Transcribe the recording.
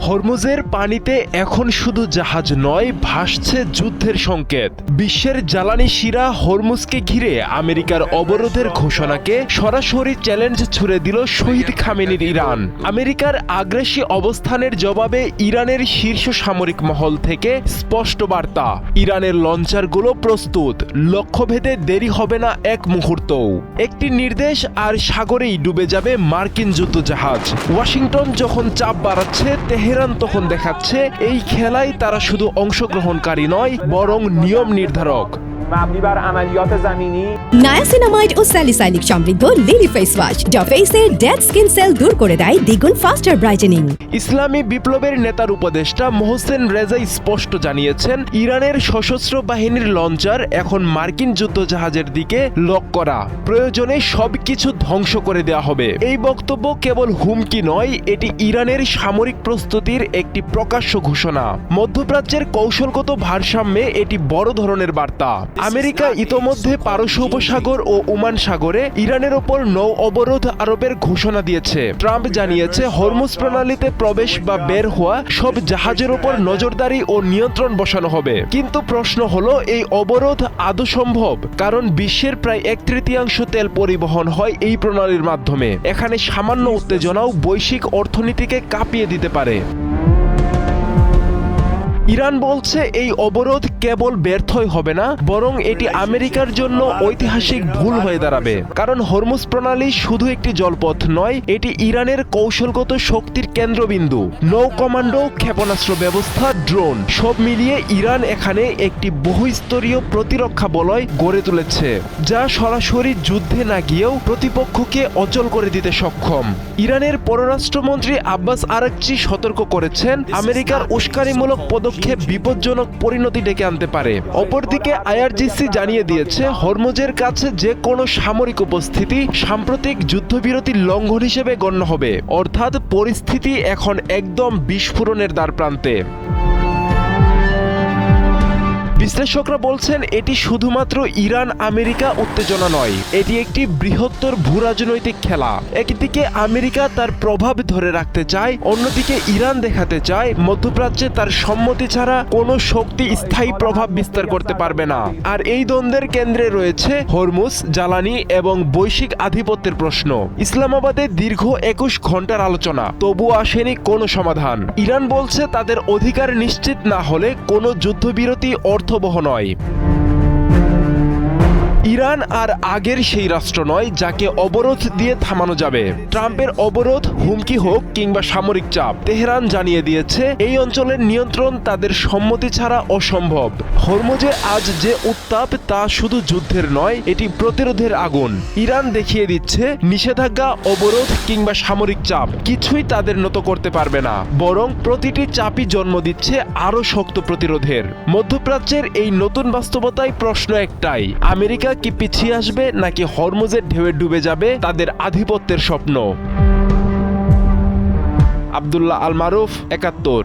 হরমুজের পানিতে এখন শুধু জাহাজ নয়, ভাসছে যুদ্ধের সংকেত। বিশ্বের জ্বালানি শিরা হরমুজকে ঘিরে আমেরিকার অবরোধের ঘোষণাকে সরাসরি চ্যালেঞ্জ ছুড়ে দিল শহীদ খামেনির ইরান। আমেরিকার আগ্রাসী অবস্থানের জবাবে ইরানের শীর্ষ সামরিক মহল থেকে স্পষ্ট বার্তা, ইরানের লঞ্চারগুলো প্রস্তুত, লক্ষ্যভেদে দেরি হবে না এক মুহূর্তও। একটি নির্দেশ আর সাগরেই ডুবে যাবে মার্কিন যুদ্ধজাহাজ। ওয়াশিংটন যখন চাপ বাড়াচ্ছে, তেহরান তখন দেখাচ্ছে এই খেলায় তারা শুধু অংশগ্রহণকারী নয়, বরং নিয়ম নির্ধারক। নায়াসিনামাইড ও স্যালিসাইলিক সমৃদ্ধ লিলি ফেস ওয়াশ যা ফেসের ডেড স্কিন সেল দূর করে দেয় দ্বিগুণ ফাস্টার ব্রাইটেনিং। ইসলামী বিপ্লবের নেতার উপদেষ্টা মোহসেন রেজা স্পষ্ট জানিয়েছেন, ইরানের সশস্ত্র বাহিনীর লঞ্চার এখন মার্কিন যুদ্ধজাহাজের দিকে লক করা, প্রয়োজনে সবকিছু ধ্বংস করে দেওয়া হবে। এই বক্তব্য কেবল হুমকি নয়, এটি ইরানের সামরিক প্রস্তুতির একটি প্রকাশ্য ঘোষণা। মধ্যপ্রাচ্যের কৌশলগত ভারসাম্যে এটি বড় ধরনের বার্তা। আমেরিকা ইতোমধ্যে পারস্য উপসাগর ও ওমান সাগরে ইরানের ওপর নৌ অবরোধ আরোপের ঘোষণা দিয়েছে। ট্রাম্প জানিয়েছে, হরমুজ প্রণালীতে প্রবেশ বা বের হওয়া সব জাহাজের ওপর নজরদারি ও নিয়ন্ত্রণ বসানো হবে। কিন্তু প্রশ্ন হলো, এই অবরোধ আদৌ সম্ভব? কারণ বিশ্বের প্রায় 1/3 তেল পরিবহন হয় এই প্রণালীর মাধ্যমে। এখানে সামান্য উত্তেজনাও বৈশ্বিক অর্থনীতিকে কাঁপিয়ে দিতে পারে। ইরান বলছে, এই অবরোধ কেবল ব্যর্থই হবে না, বরং এটি আমেরিকার জন্য ঐতিহাসিক ভুল হয়ে দাঁড়াবে। কারণ হরমুজ প্রণালী শুধু একটি জলপথ নয়, এটি ইরানের কৌশলগত শক্তির কেন্দ্রবিন্দু। নৌ কমান্ডো, ক্ষেপণাস্ত্র ব্যবস্থা, ড্রোন সব মিলিয়ে ইরান এখানে একটি বহুস্তরীয় প্রতিরক্ষা বলয় গড়ে তুলেছে, যা সরাসরি যুদ্ধে না গিয়েও প্রতিপক্ষকে অচল করে দিতে সক্ষম। ইরানের পররাষ্ট্রমন্ত্রী আব্বাস আরাকচি সতর্ক করেছেন, আমেরিকার উস্কানিমূলক পদক্ষেপ বিপজ্জনক পরিণতি ডেকে আনতে পারে। অপরদিকে আইআরজিসি জানিয়ে দিয়েছে, হরমুজের কাছে যে কোনো সামরিক উপস্থিতি সাম্প্রতিক যুদ্ধবিরতির লঙ্ঘন হিসেবে গণ্য হবে, অর্থাৎ পরিস্থিতি এখন একদম বিস্ফোরণের দ্বারপ্রান্তে। বিশ্লেষকরা বলছেন, এটি শুধুমাত্র ইরান আমেরিকা উত্তেজনা নয়, এটি একটি বৃহত্তর ভূরাজনৈতিক খেলা। একদিকে আমেরিকা তার প্রভাব ধরে রাখতে চায়, অন্যদিকে ইরান দেখাতে চায় মধ্যপ্রাচ্যে তার সম্মতি ছাড়া কোনো শক্তি স্থায়ী প্রভাব বিস্তার করতে পারবে না। আর এই দ্বন্দ্বের কেন্দ্রে রয়েছে হরমুজ, জ্বালানি এবং বৈশ্বিক আধিপত্যের প্রশ্ন। ইসলামাবাদে দীর্ঘ 21 ঘন্টার আলোচনা, তবুও আসেনি কোনো সমাধান। ইরান বলছে, তাদের অধিকার নিশ্চিত না হলে কোনো যুদ্ধবিরতি অর্থবহ নয়। ইরান আর আগের সেই রাষ্ট্র নয় যাকে অবরোধ দিয়ে থামানো যাবে। ট্রাম্পের অবরোধ হুমকি হোক কিংবা সামরিক চাপ, তেহরান জানিয়ে দিয়েছে এই অঞ্চলের নিয়ন্ত্রণ তাদের সম্মতি ছাড়া অসম্ভব। হরমুজে আজ যে উত্তাপ, তা শুধু যুদ্ধের নয়, এটি প্রতিরোধের আগুন। ইরান দেখিয়ে দিচ্ছে, নিষেধাজ্ঞা, অবরোধ কিংবা সামরিক চাপ কিছুই তাদের নত করতে পারবে না, বরং প্রতিটি চাপই জন্ম দিচ্ছে আরো শক্ত প্রতিরোধের। মধ্যপ্রাচ্যের এই নতুন বাস্তবতায় প্রশ্ন একটাই, আমেরিকা কি পিছিয়ে আসবে নাকি হরমুজের ঢেউয়ে ডুবে যাবে তাদের আধিপত্যের স্বপ্ন? আব্দুল্লাহ আল মারুফ, ৭১।